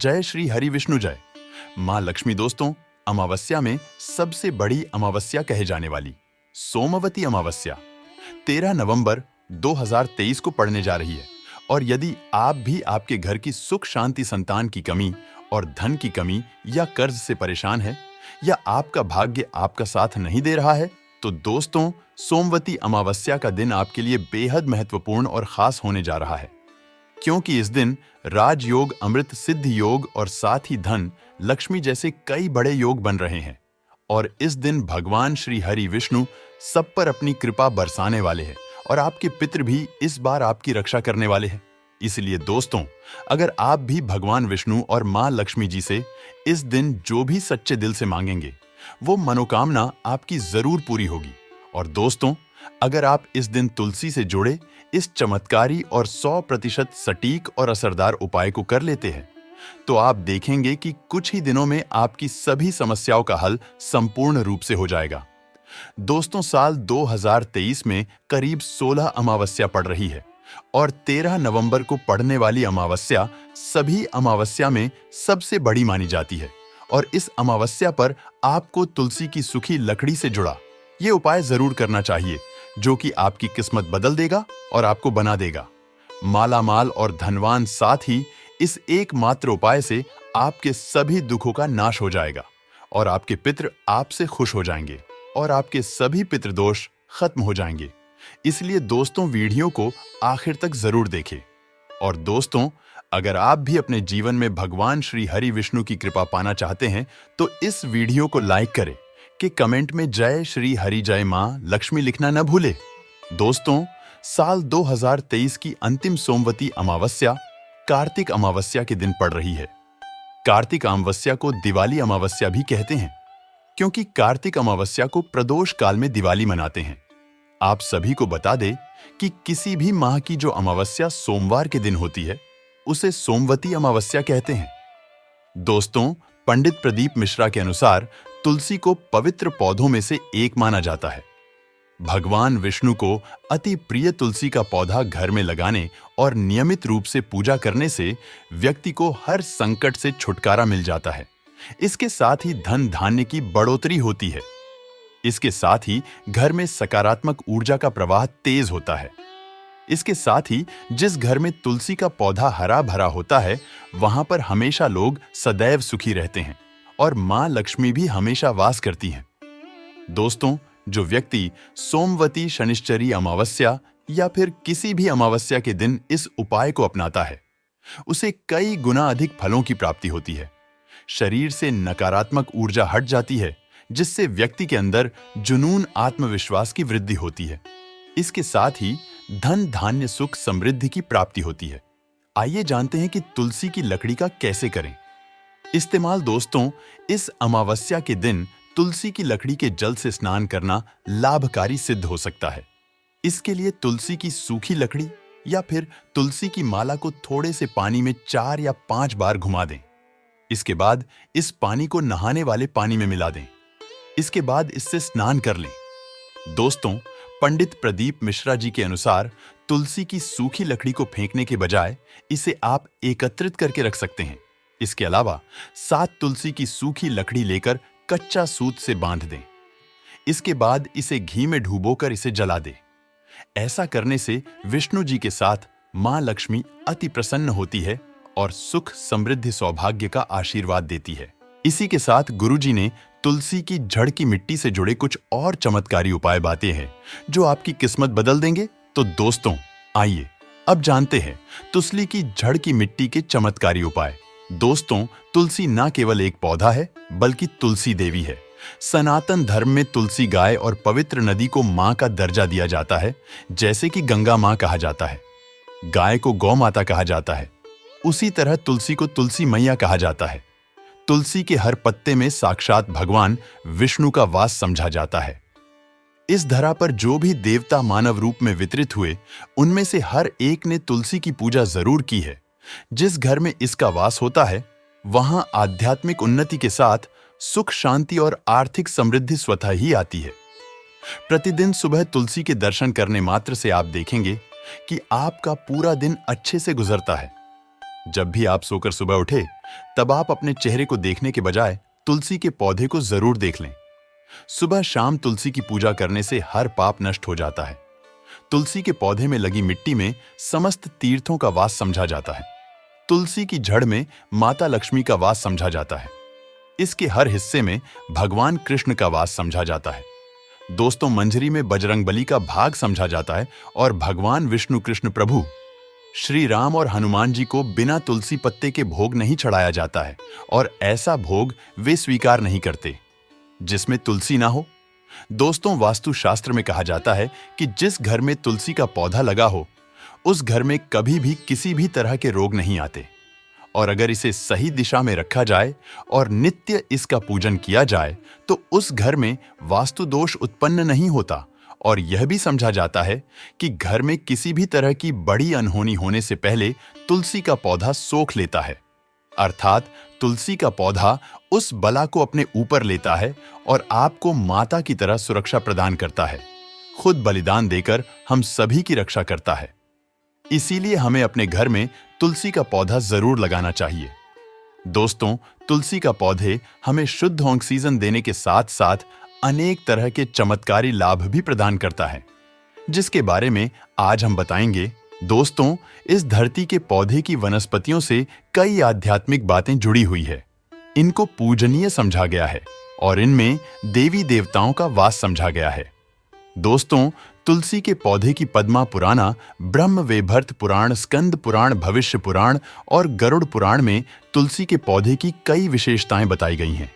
जय श्री हरि विष्णु जय। माँ लक्ष्मी दोस्तों, अमावस्या में सबसे बड़ी अमावस्या कहे जाने वाली सोमवती अमावस्या 13 नवंबर 2023 को पड़ने जा रही है। और यदि आप भी आपके घर की सुख शांति, संतान की कमी और धन की कमी या कर्ज से परेशान है, या आपका भाग्य आपका साथ नहीं दे रहा है, तो दोस्तों सोमवती अमावस्या का दिन आपके लिए बेहद महत्वपूर्ण और खास होने जा रहा है, क्योंकि इस दिन राजयोग, अमृत सिद्ध योग और साथ ही धन लक्ष्मी जैसे कई बड़े योग बन रहे हैं। और इस दिन भगवान श्री हरि विष्णु सब पर अपनी कृपा बरसाने वाले हैं और आपके पितृ भी इस बार आपकी रक्षा करने वाले हैं। इसलिए दोस्तों, अगर आप भी भगवान विष्णु और मां लक्ष्मी जी से इस दिन जो भी सच्चे दिल से मांगेंगे, वो मनोकामना आपकी जरूर पूरी होगी। और दोस्तों, अगर आप इस दिन तुलसी से जुड़े इस चमत्कारी और 100% सटीक और असरदार उपाय को कर लेते हैं, तो आप देखेंगे कि कुछ ही दिनों में आपकी सभी समस्याओं का हल संपूर्ण रूप से हो जाएगा। दोस्तों, साल 2023 में करीब 16 अमावस्या पड़ रही है और 13 नवंबर को पड़ने वाली अमावस्या सभी अमावस्या में सबसे बड़ी मानी जाती है। और इस अमावस्या पर आपको तुलसी की सूखी लकड़ी से जुड़ा ये उपाय जरूर करना चाहिए, जो कि आपकी किस्मत बदल देगा और आपको बना देगा मालामाल और धनवान। साथ ही इस एकमात्र उपाय से आपके सभी दुखों का नाश हो जाएगा और आपके पितृ आपसे खुश हो जाएंगे और आपके सभी पितृदोष खत्म हो जाएंगे। इसलिए दोस्तों, वीडियो को आखिर तक जरूर देखें। और दोस्तों, अगर आप भी अपने जीवन में भगवान श्री हरि विष्णु की कृपा पाना चाहते हैं, तो इस वीडियो को लाइक करें कि कमेंट में जय श्री हरि जय मां लक्ष्मी लिखना न भूले। दोस्तों, साल 2023 की अंतिम सोमवती अमावस्या कार्तिक अमावस्या के दिन पड़ रही है। कार्तिक अमावस्या को दिवाली अमावस्या भी कहते हैं, क्योंकि कार्तिक अमावस्या को प्रदोष काल में दिवाली मनाते हैं। आप सभी को बता दें कि किसी भी माह की जो अमावस्या सोमवार के दिन होती है, उसे सोमवती अमावस्या कहते हैं। दोस्तों, पंडित प्रदीप मिश्रा के अनुसार तुलसी को पवित्र पौधों में से एक माना जाता है। भगवान विष्णु को अति प्रिय तुलसी का पौधा घर में लगाने और नियमित रूप से पूजा करने से व्यक्ति को हर संकट से छुटकारा मिल जाता है। इसके साथ ही धन धान्य की बढ़ोतरी होती है। इसके साथ ही घर में सकारात्मक ऊर्जा का प्रवाह तेज होता है। इसके साथ ही जिस घर में तुलसी का पौधा हरा भरा होता है, वहां पर हमेशा लोग सदैव सुखी रहते हैं और मां लक्ष्मी भी हमेशा वास करती हैं। दोस्तों, जो व्यक्ति सोमवती शनिश्चरी अमावस्या या फिर किसी भी अमावस्या के दिन इस उपाय को अपनाता है, उसे कई गुना अधिक फलों की प्राप्ति होती है। शरीर से नकारात्मक ऊर्जा हट जाती है, जिससे व्यक्ति के अंदर जुनून, आत्मविश्वास की वृद्धि होती है। इसके साथ ही धन धान्य, सुख, समृद्धि की प्राप्ति होती है। आइए जानते हैं कि तुलसी की लकड़ी का कैसे करें इस्तेमाल। दोस्तों, इस अमावस्या के दिन तुलसी की लकड़ी के जल से स्नान करना लाभकारी सिद्ध हो सकता है। इसके लिए तुलसी की सूखी लकड़ी या फिर तुलसी की माला को थोड़े से पानी में 4 या 5 बार घुमा दें। इसके बाद इस पानी को नहाने वाले पानी में मिला दें। इसके बाद इससे स्नान कर लें। दोस्तों, पंडित प्रदीप मिश्रा जी के अनुसार तुलसी की सूखी लकड़ी को फेंकने के बजाय इसे आप एकत्रित करके रख सकते हैं। इसके अलावा 7 तुलसी की सूखी लकड़ी लेकर कच्चा सूत से बांध दें। इसके बाद इसे घी में डुबोकर इसे जला दें। ऐसा करने से विष्णु जी के साथ मां लक्ष्मी अति प्रसन्न होती है और सुख, समृद्धि, सौभाग्य का आशीर्वाद देती है। इसी के साथ गुरुजी ने तुलसी की जड़ की मिट्टी से जुड़े कुछ और चमत्कारी उपाय बातें हैं, जो आपकी किस्मत बदल देंगे। तो दोस्तों, आइए अब जानते हैं तुलसी की जड़ की मिट्टी के चमत्कारी उपाय। दोस्तों, तुलसी न केवल एक पौधा है, बल्कि तुलसी देवी है। सनातन धर्म में तुलसी गाय और पवित्र नदी को मां का दर्जा दिया जाता है। जैसे कि गंगा मां कहा जाता है, गाय को गौ माता कहा जाता है, उसी तरह तुलसी को तुलसी मैया कहा जाता है। तुलसी के हर पत्ते में साक्षात भगवान विष्णु का वास समझा जाता है। इस धरा पर जो भी देवता मानव रूप में वितरित हुए, उनमें से हर एक ने तुलसी की पूजा जरूर की है। जिस घर में इसका वास होता है, वहां आध्यात्मिक उन्नति के साथ सुख, शांति और आर्थिक समृद्धि स्वतः ही आती है। प्रतिदिन सुबह तुलसी के दर्शन करने मात्र से आप देखेंगे कि आपका पूरा दिन अच्छे से गुजरता है। जब भी आप सोकर सुबह उठे, तब आप अपने चेहरे को देखने के बजाय तुलसी के पौधे को जरूर देख लें। सुबह शाम तुलसी की पूजा करने से हर पाप नष्ट हो जाता है। तुलसी के पौधे में लगी मिट्टी में समस्त तीर्थों का वास समझा जाता है। तुलसी की जड़ में माता लक्ष्मी का वास समझा जाता है। इसके हर हिस्से में भगवान कृष्ण का वास समझा जाता है। दोस्तों, मंजरी में बजरंगबली का भाग समझा जाता है और भगवान विष्णु कृष्ण प्रभु श्री राम और हनुमान जी को बिना तुलसी पत्ते के भोग नहीं चढ़ाया जाता है और ऐसा भोग वे स्वीकार नहीं करते जिसमें तुलसी ना हो। दोस्तों, वास्तु शास्त्र में कहा जाता है कि जिस घर में तुलसी का पौधा लगा हो उस घर में कभी भी किसी भी तरह के रोग नहीं आते, और अगर इसे सही दिशा में रखा जाए और नित्य इसका पूजन किया जाए तो उस घर में वास्तु दोष उत्पन्न नहीं होता। और यह भी समझा जाता है कि घर में किसी भी तरह की बड़ी अनहोनी होने से पहले तुलसी का पौधा सोख लेता है, अर्थात तुलसी का पौधा उस बला को अपने ऊपर लेता है और आपको माता की तरह सुरक्षा प्रदान करता है। खुद बलिदान देकर हम सभी की रक्षा करता है। इसीलिए हमें अपने घर में तुलसी का पौधा जरूर लगाना चाहिए। दोस्तों, तुलसी का पौधे हमें शुद्ध ऑक्सीजन देने के साथ साथ अनेक तरह के चमत्कारी लाभ भी प्रदान करता है, जिसके बारे में आज हम बताएंगे। दोस्तों, इस धरती के पौधे की वनस्पतियों से कई आध्यात्मिक बातें जुड़ी हुई है। इनको पूजनीय समझा गया है और इनमें देवी देवताओं का वास समझा गया है। दोस्तों, तुलसी के पौधे की पद्मा पुराना, ब्रह्म वैवर्त पुराण, स्कंद पुराण, भविष्य पुराण और गरुड़ पुराण में तुलसी के पौधे की कई विशेषताएं बताई गई हैं।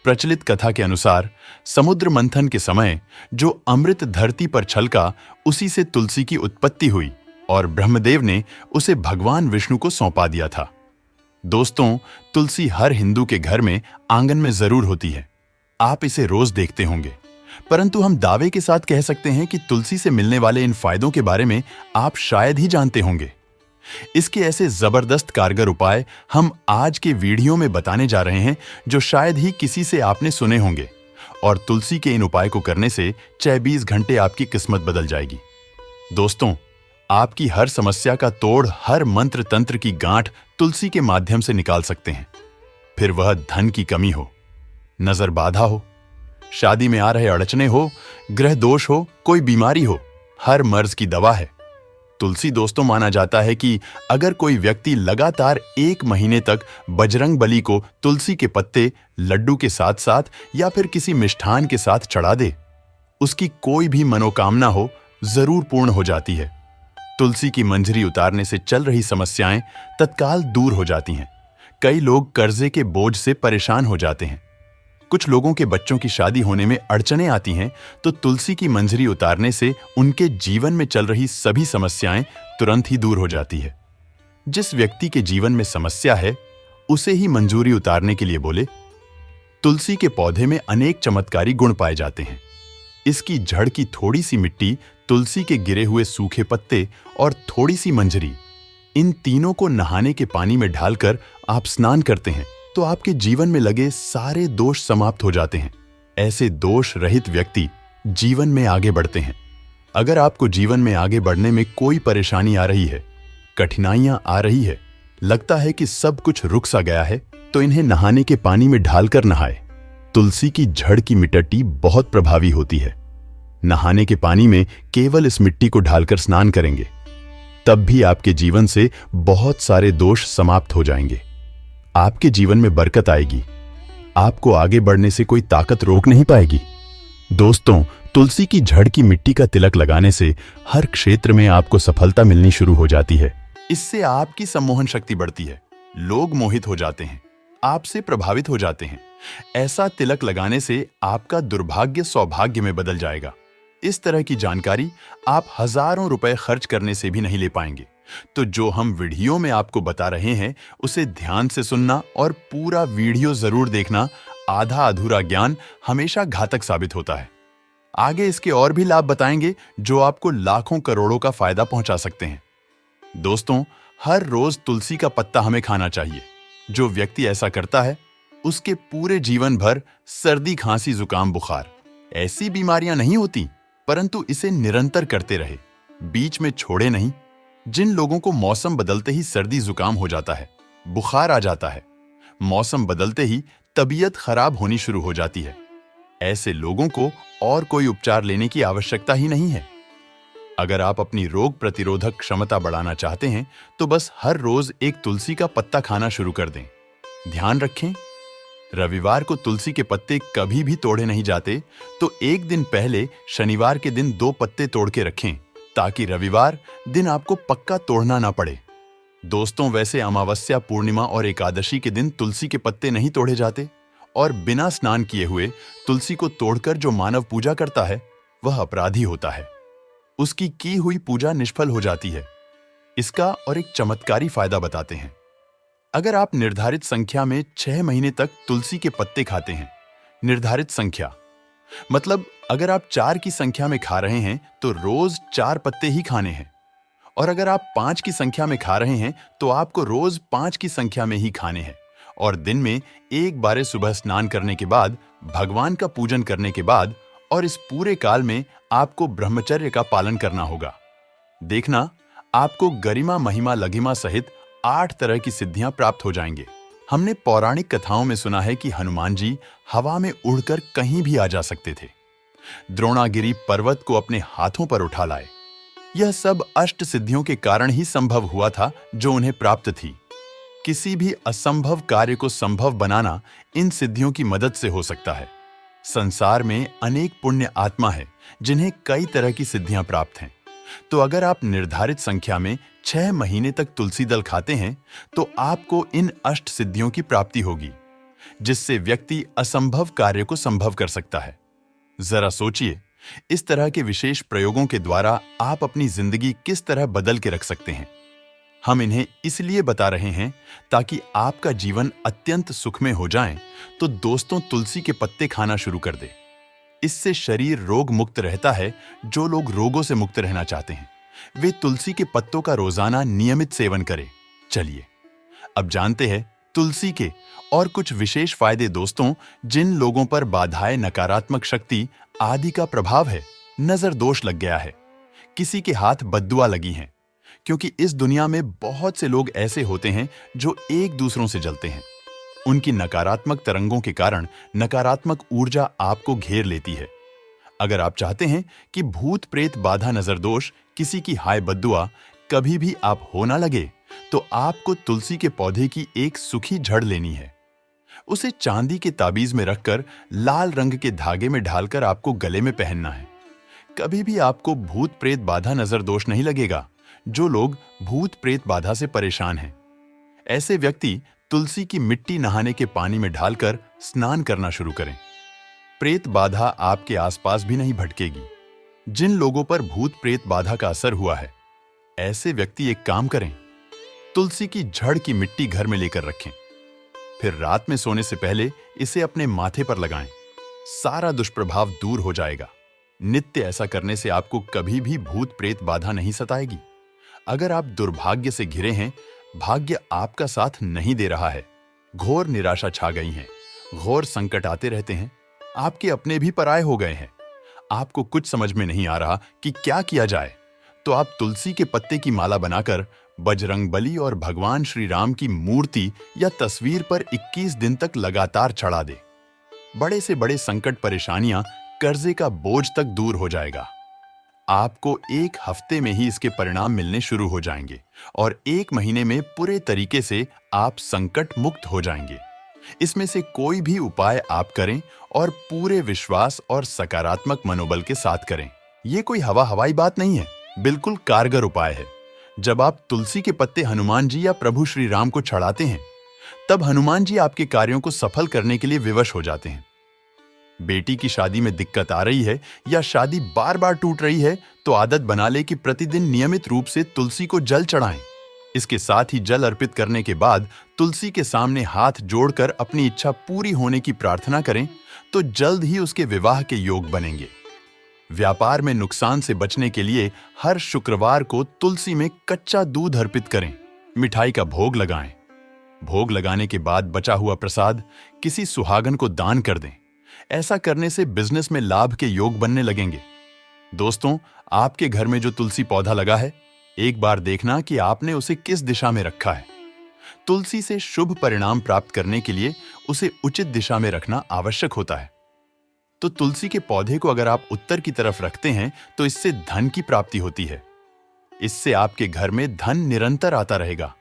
प्रचलित कथा के अनुसार समुद्र मंथन के समय जो अमृत धरती पर छलका, उसी से तुलसी की उत्पत्ति हुई और ब्रह्मदेव ने उसे भगवान विष्णु को सौंपा दिया था। दोस्तों, तुलसी हर हिंदू के घर में आंगन में जरूर होती है। आप इसे रोज देखते होंगे, परंतु हम दावे के साथ कह सकते हैं कि तुलसी से मिलने वाले इन फायदों के बारे में आप शायद ही जानते होंगे। इसके ऐसे जबरदस्त कारगर उपाय हम आज के वीडियो में बताने जा रहे हैं जो शायद ही किसी से आपने सुने होंगे, और तुलसी के इन उपाय को करने से 24 घंटे आपकी किस्मत बदल जाएगी। दोस्तों, आपकी हर समस्या का तोड़, हर मंत्र तंत्र की गांठ तुलसी के माध्यम से निकाल सकते हैं। फिर वह धन की कमी हो, नजर बाधा हो, शादी में आ रहे अड़चने हो, ग्रह दोष हो, कोई बीमारी हो, हर मर्ज की दवा है तुलसी। दोस्तों, माना जाता है कि अगर कोई व्यक्ति लगातार 1 महीने तक बजरंगबली को तुलसी के पत्ते लड्डू के साथ साथ या फिर किसी मिष्ठान के साथ चढ़ा दे, उसकी कोई भी मनोकामना हो जरूर पूर्ण हो जाती है। तुलसी की मंजरी उतारने से चल रही समस्याएं तत्काल दूर हो जाती हैं। कई लोग कर्जे के बोझ से परेशान हो जाते हैं। कुछ लोगों के बच्चों की शादी होने में अड़चनें आती हैं, तो तुलसी की मंजरी उतारने से उनके जीवन में चल रही सभी समस्याएं तुरंत ही दूर हो जाती है। जिस व्यक्ति के जीवन में समस्या है, उसे ही मंजूरी उतारने के लिए बोले। तुलसी के पौधे में अनेक चमत्कारी गुण पाए जाते हैं। इसकी जड़ की थोड़ी सी मिट्टी, तुलसी के गिरे हुए सूखे पत्ते और थोड़ी सी मंजरी, इन तीनों को नहाने के पानी में डालकर आप स्नान करते हैं तो आपके जीवन में लगे सारे दोष समाप्त हो जाते हैं। ऐसे दोष रहित व्यक्ति जीवन में आगे बढ़ते हैं। अगर आपको जीवन में आगे बढ़ने में कोई परेशानी आ रही है, कठिनाइयां आ रही है, लगता है कि सब कुछ रुक सा गया है, तो इन्हें नहाने के पानी में ढालकर नहाए। तुलसी की जड़ की मिट्टी बहुत प्रभावी होती है। नहाने के पानी में केवल इस मिट्टी को ढालकर स्नान करेंगे, तब भी आपके जीवन से बहुत सारे दोष समाप्त हो जाएंगे। आपके जीवन में बरकत आएगी। आपको आगे बढ़ने से कोई ताकत रोक नहीं पाएगी। दोस्तों, तुलसी की जड़ की मिट्टी का तिलक लगाने से हर क्षेत्र में आपको सफलता मिलनी शुरू हो जाती है। इससे आपकी सम्मोहन शक्ति बढ़ती है। लोग मोहित हो जाते हैं, आपसे प्रभावित हो जाते हैं। ऐसा तिलक लगाने से आपका दुर्भाग्य सौभाग्य में बदल जाएगा। इस तरह की जानकारी आप हजारों रुपए खर्च करने से भी नहीं ले पाएंगे। तो जो हम वीडियो में आपको बता रहे हैं, उसे ध्यान से सुनना और पूरा वीडियो जरूर देखना। आधा अधूरा ज्ञान हमेशा घातक साबित होता है। आगे इसके और भी लाभ बताएंगे जो आपको लाखों करोड़ों का फायदा पहुंचा सकते हैं। दोस्तों, हर रोज तुलसी का पत्ता हमें खाना चाहिए। जो व्यक्ति ऐसा करता है, उसके पूरे जीवन भर सर्दी, खांसी, जुकाम, बुखार ऐसी बीमारियां नहीं होती, परंतु इसे निरंतर करते रहे, बीच में छोड़े नहीं, जिन लोगों को मौसम बदलते ही सर्दी जुकाम हो जाता है, बुखार आ जाता है, मौसम बदलते ही तबीयत खराब होनी शुरू हो जाती है, ऐसे लोगों को और कोई उपचार लेने की आवश्यकता ही नहीं है। अगर आप अपनी रोग प्रतिरोधक क्षमता बढ़ाना चाहते हैं तो बस हर रोज एक तुलसी का पत्ता खाना शुरू कर दें। ध्यान रखें, रविवार को तुलसी के पत्ते कभी भी तोड़े नहीं जाते, तो एक दिन पहले शनिवार के दिन 2 पत्ते तोड़ के रखें ताकि रविवार दिन आपको पक्का तोड़ना ना पड़े। दोस्तों, वैसे अमावस्या, पूर्णिमा और एकादशी के दिन तुलसी के पत्ते नहीं तोड़े जाते और बिना स्नान किए हुए तुलसी को तोड़कर जो मानव पूजा करता है वह अपराधी होता है। उसकी की हुई पूजा निष्फल हो जाती है। इसका और एक चमत्कारी फायदा बताते हैं। अगर आप निर्धारित संख्या में 6 महीने तक तुलसी के पत्ते खाते हैं, निर्धारित संख्या मतलब अगर आप 4 की संख्या में खा रहे हैं तो रोज 4 पत्ते ही खाने हैं, और अगर आप 5 की संख्या में खा रहे हैं तो आपको रोज 5 की संख्या में ही खाने हैं, और दिन में एक बार सुबह स्नान करने के बाद, भगवान का पूजन करने के बाद, और इस पूरे काल में आपको ब्रह्मचर्य का पालन करना होगा। देखना, आपको गरिमा, महिमा, लघिमा सहित 8 तरह की सिद्धियां प्राप्त हो जाएंगे। हमने पौराणिक कथाओं में सुना है कि हनुमान जी हवा में उड़कर कहीं भी आ जा सकते थे। द्रोणागिरी पर्वत को अपने हाथों पर उठा लाए। यह सब अष्ट सिद्धियों के कारण ही संभव हुआ था जो उन्हें प्राप्त थी। किसी भी असंभव कार्य को संभव बनाना इन सिद्धियों की मदद से हो सकता है। संसार में अनेक पुण्य आत्मा है जिन्हें कई तरह की सिद्धियां प्राप्त हैं। तो अगर आप निर्धारित संख्या में 6 महीने तक तुलसी दल खाते हैं तो आपको इन अष्ट सिद्धियों की प्राप्ति होगी, जिससे व्यक्ति असंभव कार्य को संभव कर सकता है। जरा सोचिए, इस तरह के विशेष प्रयोगों के द्वारा आप अपनी जिंदगी किस तरह बदल के रख सकते हैं। हम इन्हें इसलिए बता रहे हैं ताकि आपका जीवन अत्यंत सुखमय हो जाए। तो दोस्तों, तुलसी के पत्ते खाना शुरू कर दे। इससे शरीर रोग मुक्त रहता है। जो लोग रोगों से मुक्त रहना चाहते हैं वे तुलसी के पत्तों का रोजाना नियमित सेवन करें। चलिए अब जानते हैं तुलसी के और कुछ विशेष फायदे। दोस्तों, जिन लोगों पर बाधाएं, नकारात्मक शक्ति आदि का प्रभाव है, नजर दोष लग गया है, किसी के हाथ बद्दुआ लगी हैं, क्योंकि इस दुनिया में बहुत से लोग ऐसे होते हैं जो एक दूसरों से जलते हैं। उनकी नकारात्मक तरंगों के कारण नकारात्मक ऊर्जा आपको घेर लेती है। अगर आप चाहते हैं कि भूत प्रेत, बाधा, नजर दोष, किसी की हाय बद्दुआ कभी भी आप हो ना लगे, तो आपको तुलसी के पौधे की एक सूखी जड़ लेनी है। उसे चांदी के ताबीज में रखकर लाल रंग के धागे में ढालकर आपको गले में पहनना है। कभी भी आपको भूत प्रेत, बाधा, नजर दोष नहीं लगेगा। जो लोग भूत प्रेत बाधा से परेशान हैं, ऐसे व्यक्ति तुलसी की मिट्टी नहाने के पानी में डालकर स्नान करना शुरू करें। प्रेत बाधा आपके आसपास भी नहीं भटकेगी। जिन लोगों पर भूत प्रेत बाधा का असर हुआ है, ऐसे व्यक्ति एक काम करें, तुलसी की जड़ की मिट्टी घर में लेकर रखें। फिर रात में सोने से पहले इसे अपने माथे पर लगाएं। सारा दुष्प्रभाव दूर हो जाएगा। नित्य ऐसा करने से आपको कभी भी भूत प्रेत बाधा नहीं सताएगी। अगर आप दुर्भाग्य से घिरे हैं, भाग्य आपका साथ नहीं दे रहा है, घोर निराशा छा गई है, घोर संकट आते रहते हैं, आपके अपने भी पराये हो गए हैं, आपको कुछ समझ में नहीं आ रहा कि क्या किया जाए, तो आप तुलसी के पत्ते की माला बनाकर बजरंगबली और भगवान श्री राम की मूर्ति या तस्वीर पर 21 दिन तक लगातार चढ़ा दे। बड़े से बड़े संकट, परेशानियां, कर्जे का बोझ तक दूर हो जाएगा। आपको 1 हफ्ते में ही इसके परिणाम मिलने शुरू हो जाएंगे और 1 महीने में पूरे तरीके से आप संकट मुक्त हो जाएंगे। इसमें से कोई भी उपाय आप करें और पूरे विश्वास और सकारात्मक मनोबल के साथ करें। ये कोई हवाई बात नहीं है, बिल्कुल कारगर उपाय है। जब आप तुलसी के पत्ते हनुमान जी या प्रभु श्री राम को चढ़ाते हैं, तब हनुमान जी आपके कार्यों को सफल करने के लिए विवश हो जाते हैं। बेटी की शादी में दिक्कत आ रही है या शादी बार बार टूट रही है, तो आदत बना ले कि प्रतिदिन नियमित रूप से तुलसी को जल चढ़ाएं। इसके साथ ही जल अर्पित करने के बाद तुलसी के सामने हाथ जोड़कर अपनी इच्छा पूरी होने की प्रार्थना करें, तो जल्द ही उसके विवाह के योग बनेंगे। व्यापार में नुकसान से बचने के लिए हर शुक्रवार को तुलसी में कच्चा दूध अर्पित करें, मिठाई का भोग लगाएं। भोग लगाने के बाद बचा हुआ प्रसाद किसी सुहागन को दान कर दें। ऐसा करने से बिजनेस में लाभ के योग बनने लगेंगे। दोस्तों, आपके घर में जो तुलसी पौधा लगा है, एक बार देखना कि आपने उसे किस दिशा में रखा है। तुलसी से शुभ परिणाम प्राप्त करने के लिए उसे उचित दिशा में रखना आवश्यक होता है। तो तुलसी के पौधे को अगर आप उत्तर की तरफ रखते हैं तो इससे धन की प्राप्ति होती है। इससे आपके घर में धन निरंतर आता रहेगा,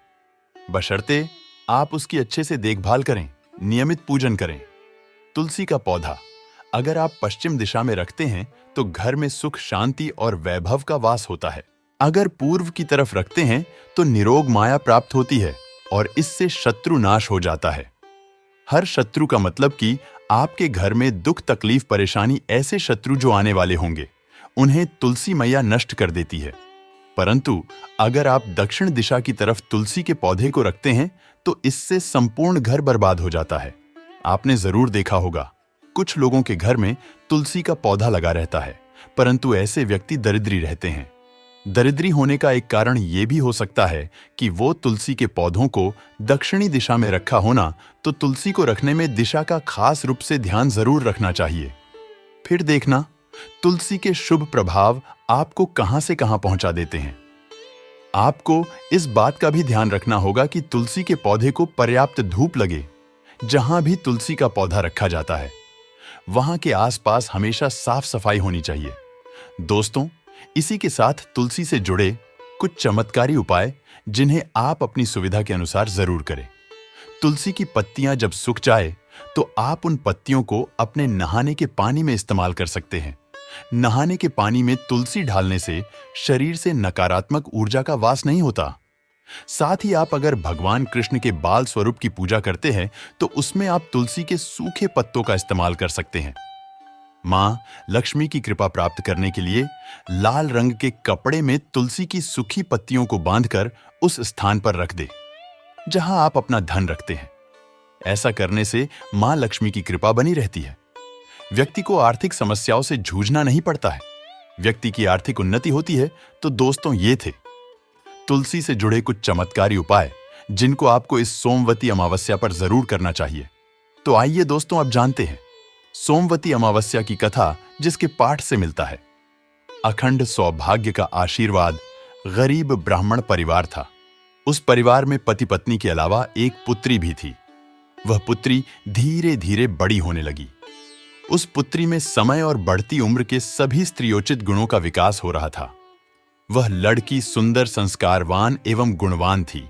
बशर्ते आप उसकी अच्छे से देखभाल करें, नियमित पूजन करें। तुलसी का पौधा अगर आप पश्चिम दिशा में रखते हैं तो घर में सुख, शांति और वैभव का वास होता है। अगर पूर्व की तरफ रखते हैं तो निरोग माया प्राप्त होती है और इससे शत्रु नाश हो जाता है। हर शत्रु का मतलब कि आपके घर में दुख, तकलीफ, परेशानी, ऐसे शत्रु जो आने वाले होंगे उन्हें तुलसी मैया नष्ट कर देती है। परंतु अगर आप दक्षिण दिशा की तरफ तुलसी के पौधे को रखते हैं तो इससे संपूर्ण घर बर्बाद हो जाता है। आपने जरूर देखा होगा, कुछ लोगों के घर में तुलसी का पौधा लगा रहता है, परंतु ऐसे व्यक्ति दरिद्री रहते हैं। दरिद्री होने का एक कारण यह भी हो सकता है कि वो तुलसी के पौधों को दक्षिणी दिशा में रखा होना, तो तुलसी को रखने में दिशा का खास रूप से ध्यान जरूर रखना चाहिए। फिर देखना तुलसी के शुभ प्रभाव आपको कहां से कहां पहुंचा देते हैं। आपको इस बात का भी ध्यान रखना होगा कि तुलसी के पौधे को पर्याप्त धूप लगे। जहां भी तुलसी का पौधा रखा जाता है वहां के आसपास हमेशा साफ सफाई होनी चाहिए। दोस्तों, इसी के साथ तुलसी से जुड़े कुछ चमत्कारी उपाय जिन्हें आप अपनी सुविधा के अनुसार जरूर करें। तुलसी की पत्तियां जब सूख जाए तो आप उन पत्तियों को अपने नहाने के पानी में इस्तेमाल कर सकते हैं। नहाने के पानी में तुलसी डालने से शरीर से नकारात्मक ऊर्जा का वास नहीं होता। साथ ही आप अगर भगवान कृष्ण के बाल स्वरूप की पूजा करते हैं तो उसमें आप तुलसी के सूखे पत्तों का इस्तेमाल कर सकते हैं। मां लक्ष्मी की कृपा प्राप्त करने के लिए लाल रंग के कपड़े में तुलसी की सूखी पत्तियों को बांधकर उस स्थान पर रख दे जहां आप अपना धन रखते हैं। ऐसा करने से मां लक्ष्मी की कृपा बनी रहती है। व्यक्ति को आर्थिक समस्याओं से जूझना नहीं पड़ता है, व्यक्ति की आर्थिक उन्नति होती है। तो दोस्तों, ये थे तुलसी से जुड़े कुछ चमत्कारी उपाय जिनको आपको इस सोमवती अमावस्या पर जरूर करना चाहिए। तो आइए दोस्तों, अब जानते हैं सोमवती अमावस्या की कथा, जिसके पाठ से मिलता है। अखंड सौभाग्य का आशीर्वाद गरीब ब्राह्मण परिवार था। उस परिवार में पति पत्नी के अलावा एक पुत्री भी थी। वह पुत्री धीरे धीरे बड़ी होने लगी। उस पुत्री में समय और बढ़ती उम्र के सभी स्त्रियोचित गुणों का विकास हो रहा था। वह लड़की सुंदर, संस्कारवान एवं गुणवान थी,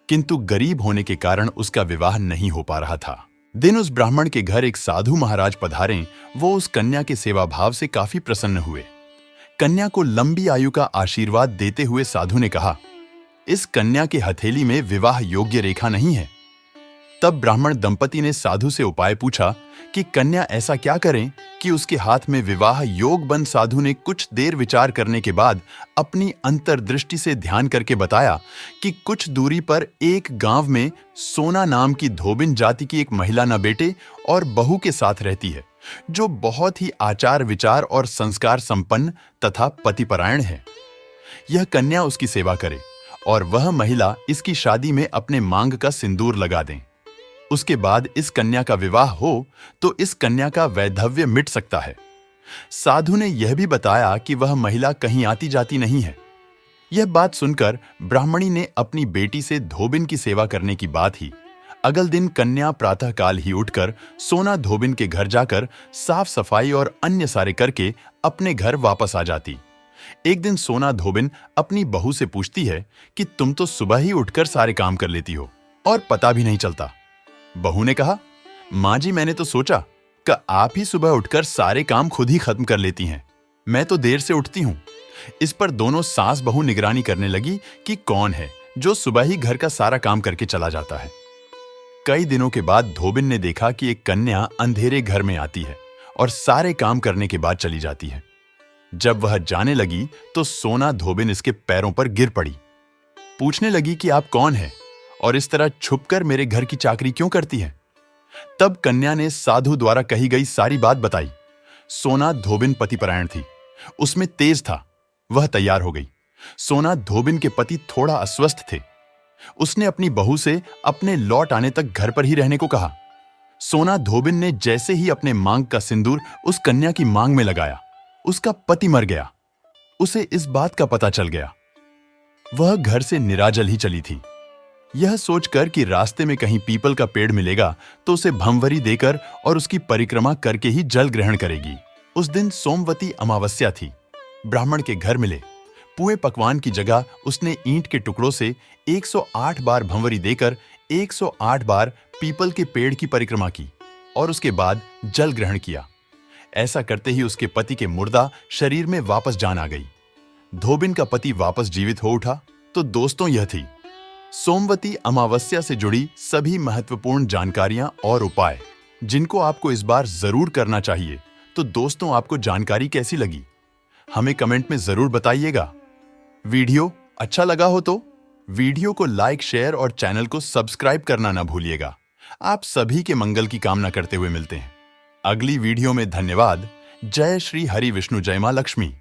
किंतु गरीब होने के कारण उसका विवाह नहीं हो पा रहा था। दिन उस ब्राह्मण के घर एक साधु महाराज पधारे। वो उस कन्या के सेवा भाव से काफी प्रसन्न हुए। कन्या को लंबी आयु का आशीर्वाद देते हुए साधु ने कहा, इस कन्या के हथेली में विवाह योग्य रेखा नहीं है। तब ब्राह्मण दंपति ने साधु से उपाय पूछा कि कन्या ऐसा क्या करें कि उसके हाथ में विवाह योग बन। साधु ने कुछ देर विचार करने के बाद अपनी अंतर्दृष्टि से ध्यान करके बताया कि कुछ दूरी पर एक गांव में सोना नाम की धोबिन जाति की एक महिला न बेटे और बहू के साथ रहती है, जो बहुत ही आचार विचार और संस्कार संपन्न तथा पतिपरायण है। यह कन्या उसकी सेवा करे और वह महिला इसकी शादी में अपने मांग का सिंदूर लगा दें। उसके बाद इस कन्या का विवाह हो तो इस कन्या का वैधव्य मिट सकता है। साधु ने यह भी बताया कि वह महिला कहीं आती जाती नहीं है। यह बात सुनकर ब्राह्मणी ने अपनी बेटी से धोबिन की सेवा करने की बात ही। अगले दिन कन्या प्रातःकाल ही उठकर सोना धोबिन के घर जाकर साफ सफाई और अन्य सारे करके अपने घर वापस आ जाती। एक दिन सोना धोबिन अपनी बहू से पूछती है कि तुम तो सुबह ही उठकर सारे काम कर लेती हो और पता भी नहीं चलता। बहू ने कहा, मां जी, मैंने तो सोचा कि आप ही सुबह उठकर सारे काम खुद ही खत्म कर लेती हैं। मैं तो देर से उठती हूं। इस पर दोनों सास बहू निगरानी करने लगी कि कौन है जो सुबह ही घर का सारा काम करके चला जाता है। कई दिनों के बाद धोबिन ने देखा कि एक कन्या अंधेरे घर में आती है और सारे काम करने के बाद चली जाती है। जब वह जाने लगी तो सोना धोबिन इसके पैरों पर गिर पड़ी। पूछने लगी कि आप कौन हैं और इस तरह छुपकर मेरे घर की चाकरी क्यों करती है। तब कन्या ने साधु द्वारा कही गई सारी बात बताई। सोना धोबिन पतिपरायण थी, उसमें तेज था। वह तैयार हो गई। सोना धोबिन के पति थोड़ा अस्वस्थ थे। उसने अपनी बहू से अपने लौट आने तक घर पर ही रहने को कहा। सोना धोबिन ने जैसे ही अपने मांग का सिंदूर उस कन्या की मांग में लगाया, उसका पति मर गया। उसे इस बात का पता चल गया। वह घर से निराजल ही चली थी, यह सोचकर कि रास्ते में कहीं पीपल का पेड़ मिलेगा तो उसे भंवरी देकर और उसकी परिक्रमा करके ही जल ग्रहण करेगी। उस दिन सोमवती अमावस्या थी। ब्राह्मण के घर मिले पुए पकवान की जगह उसने ईंट के टुकड़ों से 108 बार भंवरी देकर 108 बार पीपल के पेड़ की परिक्रमा की और उसके बाद जल ग्रहण किया। ऐसा करते ही उसके पति के मुर्दा शरीर में वापस जान आ गई। धोबिन का पति वापस जीवित हो उठा। तो दोस्तों, यह थी सोमवती अमावस्या से जुड़ी सभी महत्वपूर्ण जानकारियां और उपाय जिनको आपको इस बार जरूर करना चाहिए। तो दोस्तों, आपको जानकारी कैसी लगी हमें कमेंट में जरूर बताइएगा। वीडियो अच्छा लगा हो तो वीडियो को लाइक, शेयर और चैनल को सब्सक्राइब करना ना भूलिएगा। आप सभी के मंगल की कामना करते हुए मिलते हैं अगली वीडियो में। धन्यवाद। जय श्री हरि विष्णु, जय मां लक्ष्मी।